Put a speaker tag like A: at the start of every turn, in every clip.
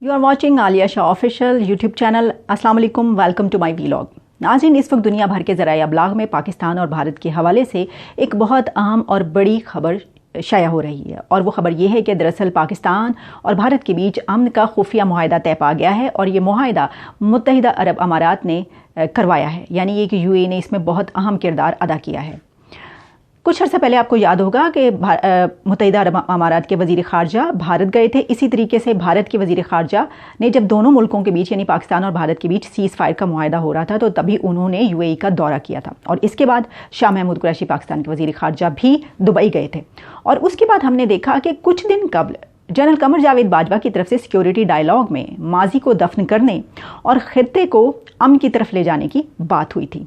A: You are watching Alia Shah official YouTube channel. अस्सलाम वालेकुम, welcome to my vlog. नाज़रीन, इस वक्त दुनिया भर के ज़राए अबलाग में पाकिस्तान और भारत के हवाले से एक बहुत अहम और बड़ी खबर शाया हो रही है, और वो खबर ये है कि दरअसल पाकिस्तान और भारत के बीच अमन का खुफिया मुआहदा तय पा गया है, और ये मुआहदा मुत्तहिदा अरब अमारात ने करवाया है। यानी ये कि यूएई ने इसमें बहुत अहम किरदार अदा किया है। कुछ अर्सा पहले आपको याद होगा कि मुत्तहिदा अरब अमारात के वज़ीर ख़ारजा भारत गए थे। इसी तरीके से भारत के वज़ीर ख़ारजा ने जब दोनों मुल्कों के बीच यानी पाकिस्तान और भारत के बीच सीज़ फायर का मुआहदा हो रहा था, तो तभी उन्होंने यूएई का दौरा किया था। और इसके बाद शाह महमूद कुरैशी पाकिस्तान के वज़ीर ख़ारजा भी दुबई गए थे। और उसके बाद हमने देखा कि कुछ दिन कबल जनरल कमर जावेद बाजवा की तरफ से सिक्योरिटी डायलॉग में माजी को दफन करने और खित्ते को अमन की तरफ ले जाने की बात हुई थी।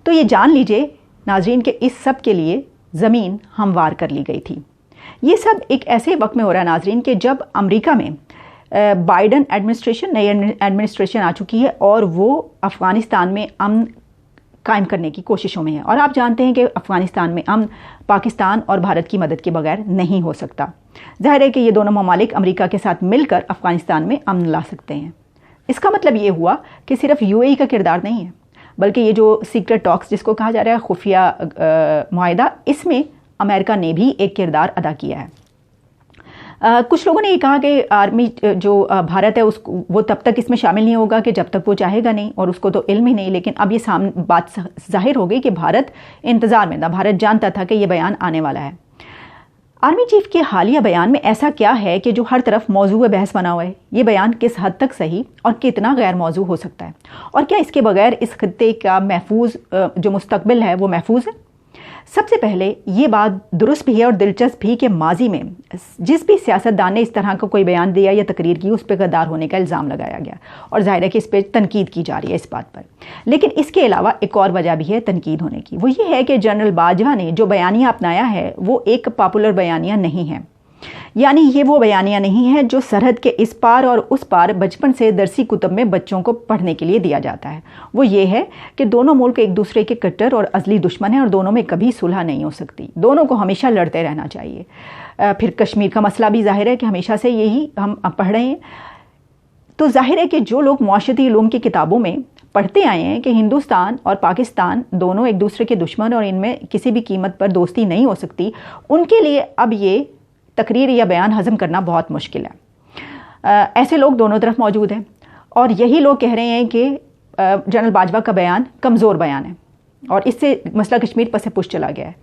A: तो ये जान लीजिए नाजरीन के इस सब के लिए ज़मीन हमवार कर ली गई थी। ये सब एक ऐसे वक्त में हो रहा है नाजरीन कि जब अमेरिका में बाइडन एडमिनिस्ट्रेशन, नई एडमिनिस्ट्रेशन आ चुकी है, और वो अफ़गानिस्तान में अमन कायम करने की कोशिशों में है। और आप जानते हैं कि अफ़गानिस्तान में अमन पाकिस्तान और भारत की मदद के बगैर नहीं हो सकता। जाहिर है कि ये दोनों ममालिक अमेरिका के साथ मिलकर अफ़गानिस्तान में अमन ला सकते हैं। इसका मतलब ये हुआ कि सिर्फ यूएई का किरदार नहीं है, बल्कि ये जो सीक्रेट टॉक्स जिसको कहा जा रहा है खुफिया मुआहदा, इसमें अमेरिका ने भी एक किरदार अदा किया है। कुछ लोगों ने ये कहा कि आर्मी जो भारत है उसको वो तब तक इसमें शामिल नहीं होगा कि जब तक वो चाहेगा नहीं, और उसको तो इल्म ही नहीं। लेकिन अब ये बात जाहिर हो गई कि भारत इंतज़ार में था, भारत जानता था कि ये बयान आने वाला है। आर्मी चीफ के हालिया बयान में ऐसा क्या है कि जो हर तरफ मौजू बहस बना हुआ है? ये बयान किस हद तक सही और कितना गैर मौजू हो सकता है, और क्या इसके बगैर इस खित्ते का महफूज जो मुस्तकबिल है वो महफूज है? सबसे पहले ये बात दुरुस्त भी है और दिलचस्प भी कि माजी में जिस भी सियासतदान ने इस तरह का कोई बयान दिया या तकरीर की, उस पर गद्दार होने का इल्ज़ाम लगाया गया, और जाहिर है कि इस पर तनकीद की जा रही है इस बात पर। लेकिन इसके अलावा एक और वजह भी है तनकीद होने की। वो ये है कि जनरल बाजवा ने जो बयानिया अपनाया है वो एक पॉपुलर बयानिया नहीं है। यानी ये वो बयानिया नहीं है जो सरहद के इस पार और उस पार बचपन से दरसी कुतब में बच्चों को पढ़ने के लिए दिया जाता है। वो ये है कि दोनों मुल्क एक दूसरे के कट्टर और अजली दुश्मन हैं, और दोनों में कभी सुलह नहीं हो सकती। दोनों को हमेशा लड़ते रहना चाहिए। फिर कश्मीर का मसला भी जाहिर है कि हमेशा से यही हम पढ़ रहे हैं। तो जाहिर है कि जो लोग मुआशरती उलूम की किताबों में पढ़ते आए हैं कि हिंदुस्तान और पाकिस्तान दोनों एक दूसरे के दुश्मन और इनमें किसी भी कीमत पर दोस्ती नहीं हो सकती, उनके लिए अब ये तकरीर या बयान हजम करना बहुत मुश्किल है। ऐसे लोग दोनों तरफ मौजूद हैं, और यही लोग कह रहे हैं कि जनरल बाजवा का बयान कमज़ोर बयान है, और इससे मसला कश्मीर पर से पुश चला गया है।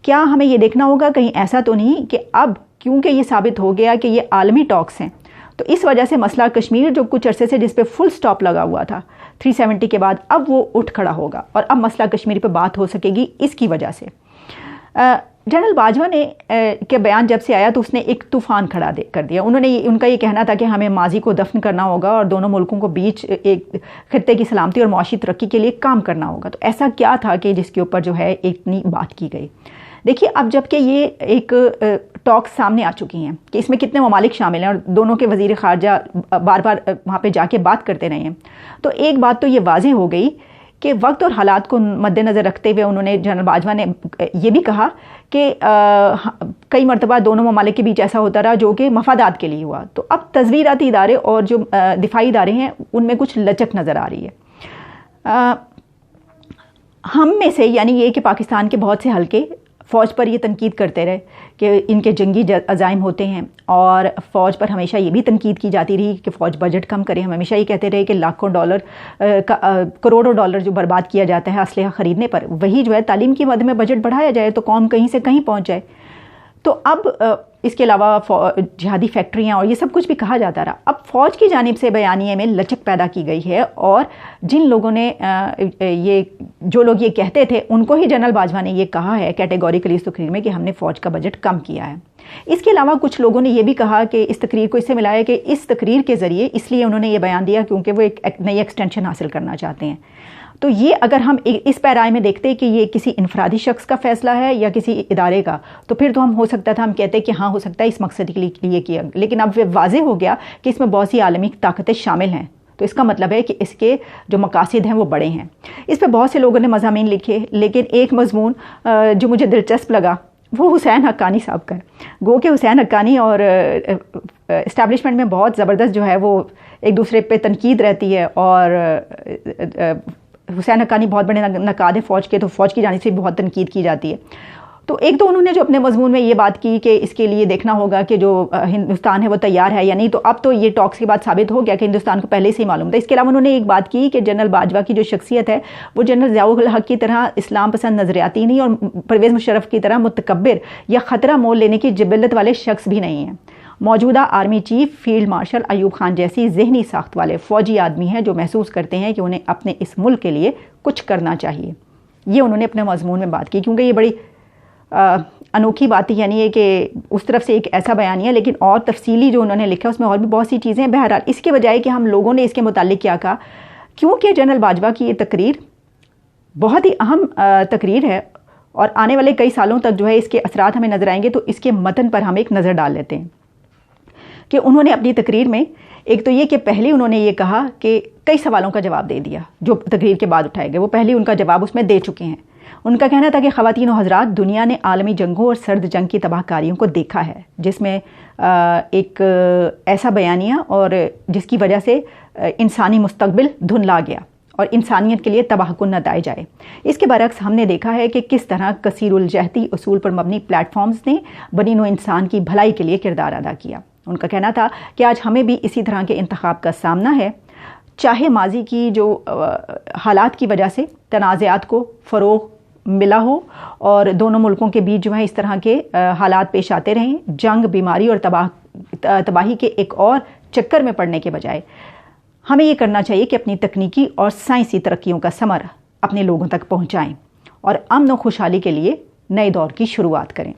A: क्या हमें ये देखना होगा कहीं ऐसा तो नहीं कि अब क्योंकि ये साबित हो गया कि ये आलमी टॉक्स हैं, तो इस वजह से मसला कश्मीर जो कुछ अरसे से जिस पे फुल स्टॉप लगा हुआ था 370 के बाद, अब वो उठ खड़ा होगा और अब मसला कश्मीर पे बात हो सकेगी इसकी वजह से। जनरल बाजवा ने के बयान जब से आया तो उसने एक तूफ़ान खड़ा कर दिया। उनका ये कहना था कि हमें माजी को दफन करना होगा और दोनों मुल्कों को बीच एक खित्ते की सलामती और मुआशी तरक्की के लिए काम करना होगा। तो ऐसा क्या था कि जिसके ऊपर जो है इतनी बात की गई? देखिए, अब जबकि ये एक टॉक सामने आ चुकी हैं कि इसमें कितने ममालिक शामिल हैं और दोनों के वज़ीर ख़ारजा बार बार वहाँ पे जाके बात करते रहे हैं, तो एक बात तो ये वाज़ेह हो गई कि वक्त और हालात को मद्देनज़र रखते हुए उन्होंने, जनरल बाजवा ने ये भी कहा कि कई मरतबा दोनों ममालिक के बीच ऐसा होता रहा जो कि मफादात के लिए हुआ। तो अब तज़वीराती इदारे और जो दिफाई इदारे हैं उनमें कुछ लचक नज़र आ रही है। हम में से यानी ये कि पाकिस्तान के बहुत से हल्के फ़ौज पर ये तनकीद करते रहे कि इनके जंगी अज़ाइम होते हैं, और फ़ौज पर हमेशा ये भी तनकीद की जाती रही कि फ़ौज बजट कम करे। हम हमेशा ये कहते रहे कि लाखों डॉलर करोड़ों डॉलर जो बर्बाद किया जाता है असलहा ख़रीदने पर, वही जो है तालीम की मद में बजट बढ़ाया जाए तो कौम कहीं से कहीं पहुँच जाए। तो अब इसके अलावा जिहादी फैक्ट्रियाँ और ये सब कुछ भी कहा जाता रहा। अब फ़ौज की जानिब से बयानिए में लचक पैदा की गई है, और जिन लोगों ने जो लोग ये कहते थे उनको ही जनरल बाजवा ने ये कहा है कैटेगोरिकली इस तकरीर में कि हमने फ़ौज का बजट कम किया है। इसके अलावा कुछ लोगों ने ये भी कहा कि इस तकरीर को इससे मिलाया कि इस तकरीर के ज़रिए इसलिए उन्होंने ये बयान दिया क्योंकि वो एक नई एक्सटेंशन हासिल करना चाहते हैं। तो ये अगर हम इस पैराए में देखते हैं कि ये किसी इनफरादी शख्स का फ़ैसला है या किसी इदारे का, तो फिर तो हम हो सकता था हम कहते हैं कि हाँ हो सकता है इस मकसद के लिए किया। लेकिन अब वाज़ेह हो गया कि इसमें बहुत सी आलमी ताकतें शामिल हैं, तो इसका मतलब है कि इसके जो मकासद हैं वो बड़े हैं। इस पर बहुत से लोगों ने मज़ामीन लिखे, लेकिन एक मज़मून जो मुझे दिलचस्प लगा वो हुसैन हक्कानी साहब का है। गो के हुसैन हक्कानी और इस्टेब्लिशमेंट में बहुत ज़बरदस्त जो है वो एक दूसरे पे तनकीद रहती है, और हुसैन हक्कानी बहुत बड़े नकाद हैं फ़ौज के, तो फ़ौज की जानिब से बहुत तनकीद की जाती है। तो एक तो उन्होंने जो अपने मजमून में ये बात की कि इसके लिए देखना होगा कि जो हिंदुस्तान है वो तैयार है या नहीं, तो अब तो ये टॉक्स के बाद साबित हो गया कि हिंदुस्तान को पहले से ही मालूम था। इसके अलावा उन्होंने एक बात की कि जनरल बाजवा की जो शख्सियत है वो जनरल ज़ियाउल हक की तरह इस्लाम पसंद नजरियाती नहीं, और परवेज़ मुशर्रफ की तरह मुतकब्बिर या ख़तरा मोल लेने की जिबल्लत वाले शख्स भी नहीं हैं। मौजूदा army chief field marshal Ayub Khan जैसी जहनी साख्त वाले फ़ौजी आदमी हैं जो महसूस करते हैं कि उन्हें अपने इस मुल्क के लिए कुछ करना चाहिए। ये उन्होंने अपने मजमून में बात की, क्योंकि ये बड़ी अनोखी बात यानी है कि उस तरफ से एक ऐसा बयानिया, लेकिन और तफसीली जो उन्होंने लिखा उसमें और भी बहुत सी चीज़ें हैं। बहरहाल इसके बजाय कि हम लोगों ने इसके मुतालिक क्या कहा, क्योंकि जनरल बाजवा की ये तकरीर बहुत ही अहम तकरीर है और आने वाले कई सालों तक जो है इसके असरात हमें नज़र आएंगे, तो इसके मतन पर हम एक नज़र डाल लेते हैं कि उन्होंने अपनी तकरीर में एक तो ये कि पहले उन्होंने ये कहा कि कई सवालों का जवाब दे दिया जो तकरीर के बाद उठाए गए, वो पहले उनका जवाब उसमें दे चुके हैं। उनका कहना था कि ख़वातीन और हज़रात, दुनिया ने आलमी जंगों और सर्द जंग की तबाहकारियों को देखा है, जिसमें एक ऐसा बयानिया और जिसकी वजह से इंसानी मुस्तकबिल धुंधला गया और इंसानियत के लिए तबाहकुन नताइज आए। इसके बरक्स हमने देखा है कि किस तरह कसीरुल जहती उसूल पर मबनी प्लेटफॉर्म्स ने बनी नौ इंसान की भलाई के लिए किरदार अदा किया। उनका कहना था कि आज हमें भी इसी तरह के इंतखाब का सामना है, चाहे माजी की जो हालात की वजह से तनाज़ात को फ़रोग़ मिला हो और दोनों मुल्कों के बीच जो है इस तरह के हालात पेश आते रहें, जंग, बीमारी और तबाही के एक और चक्कर में पड़ने के बजाय हमें ये करना चाहिए कि अपनी तकनीकी और साइंसी तरक्कियों का समर अपने लोगों तक पहुँचाएँ और अमन व खुशहाली के लिए नए दौर की शुरुआत करें।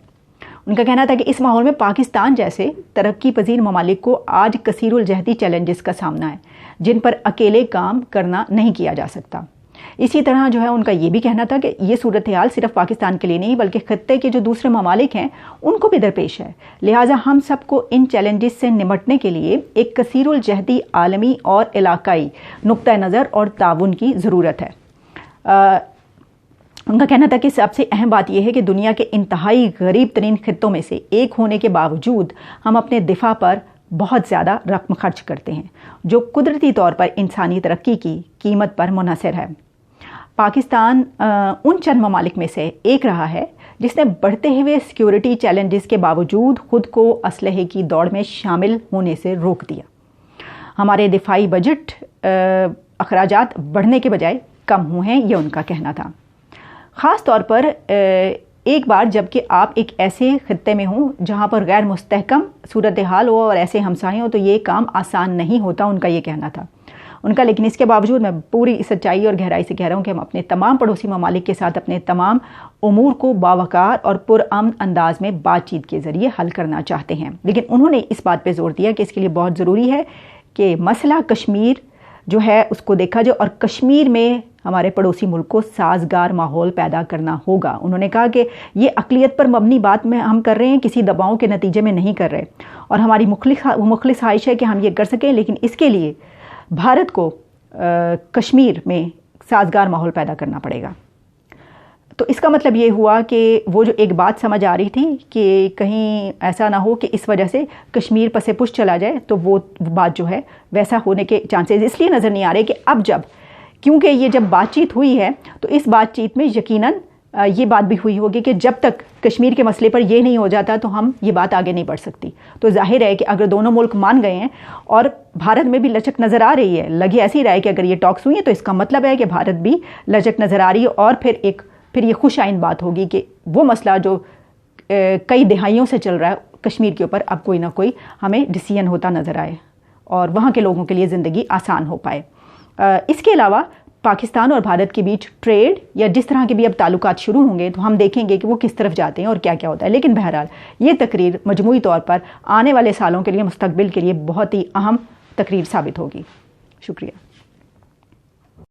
A: उनका कहना था कि इस माहौल में पाकिस्तान जैसे तरक्की पजीर ममालिक को आज कसीरुल जहदी चैलेंजेस का सामना है, जिन पर अकेले काम करना नहीं किया जा सकता। इसी तरह जो है उनका ये भी कहना था कि ये सूरत हाल सिर्फ पाकिस्तान के लिए नहीं बल्कि खत्ते के जो दूसरे ममालिक हैं उनको भी दरपेश है, लिहाजा हम सबको इन चैलेंजेस से निमटने के लिए एक कसीरुल जहदी आलमी और इलाकाई नुक्ता नज़र और ताउन की ज़रूरत है। उनका कहना था कि सबसे अहम बात यह है कि दुनिया के इंतहाई गरीब तरीन खित्तों में से एक होने के बावजूद हम अपने दिफा पर बहुत ज़्यादा रकम खर्च करते हैं, जो कुदरती तौर पर इंसानी तरक्की की कीमत पर मुनहसर है। पाकिस्तान उन चंद ममालिक में से एक रहा है जिसने बढ़ते हुए सिक्योरिटी चैलेंजेस के बावजूद खुद को असलहे की दौड़ में शामिल होने से रोक दिया। हमारे दिफाई बजट अखराजात बढ़ने के बजाय कम हुए हैं, यह उनका कहना था। ख़ास तौर पर एक बार जबकि आप एक ऐसे खित्ते में हों जहाँ पर गैर मुस्तहकम सूरत हाल हो और ऐसे हमसाए हों, तो ये काम आसान नहीं होता, उनका ये कहना था उनका। लेकिन इसके बावजूद मैं पूरी सच्चाई और गहराई से कह रहा हूँ कि हम अपने तमाम पड़ोसी ममालिक के साथ अपने तमाम उमूर को बावकार और पुरअमन अंदाज में बातचीत के ज़रिए हल करना चाहते हैं। लेकिन उन्होंने इस बात पर जोर दिया कि इसके लिए बहुत ज़रूरी है कि मसला कश्मीर जो है उसको देखा जाए और कश्मीर में हमारे पड़ोसी मुल्क को साजगार माहौल पैदा करना होगा। उन्होंने कहा कि ये अक़लियत पर मबनी बात में हम कर रहे हैं, किसी दबाव के नतीजे में नहीं कर रहे, और हमारी मुखलिस ख्वाहिश है कि हम ये कर सकें, लेकिन इसके लिए भारत को कश्मीर में साजगार माहौल पैदा करना पड़ेगा। तो इसका मतलब ये हुआ कि वो जो एक बात समझ आ रही थी कि कहीं ऐसा ना हो कि इस वजह से कश्मीर पसे पुश चला जाए, तो वो बात जो है वैसा होने के चांसेस इसलिए नज़र नहीं आ रहे कि अब क्योंकि ये जब बातचीत हुई है तो इस बातचीत में यकीनन ये बात भी हुई होगी कि जब तक कश्मीर के मसले पर ये नहीं हो जाता तो हम ये बात आगे नहीं बढ़ सकती। तो जाहिर है कि अगर दोनों मुल्क मान गए हैं और भारत में भी लचक नज़र आ रही है, लगी ऐसी रहा है कि अगर ये टॉक्स हुई है तो इसका मतलब है कि भारत भी लचक नज़र आ रही है, और फिर ये खुश आइन बात होगी कि वो मसला जो कई दिहाइयों से चल रहा है कश्मीर के ऊपर, अब कोई ना कोई हमें डिसीजन होता नज़र आए और वहाँ के लोगों के लिए ज़िंदगी आसान हो पाए। इसके अलावा पाकिस्तान और भारत के बीच ट्रेड या जिस तरह के भी अब ताल्लुकात शुरू होंगे तो हम देखेंगे कि वो किस तरफ जाते हैं और क्या क्या होता है। लेकिन बहरहाल ये तकरीर मजमूई तौर पर आने वाले सालों के लिए, मुस्तकबिल के लिए बहुत ही अहम तकरीर साबित होगी। शुक्रिया।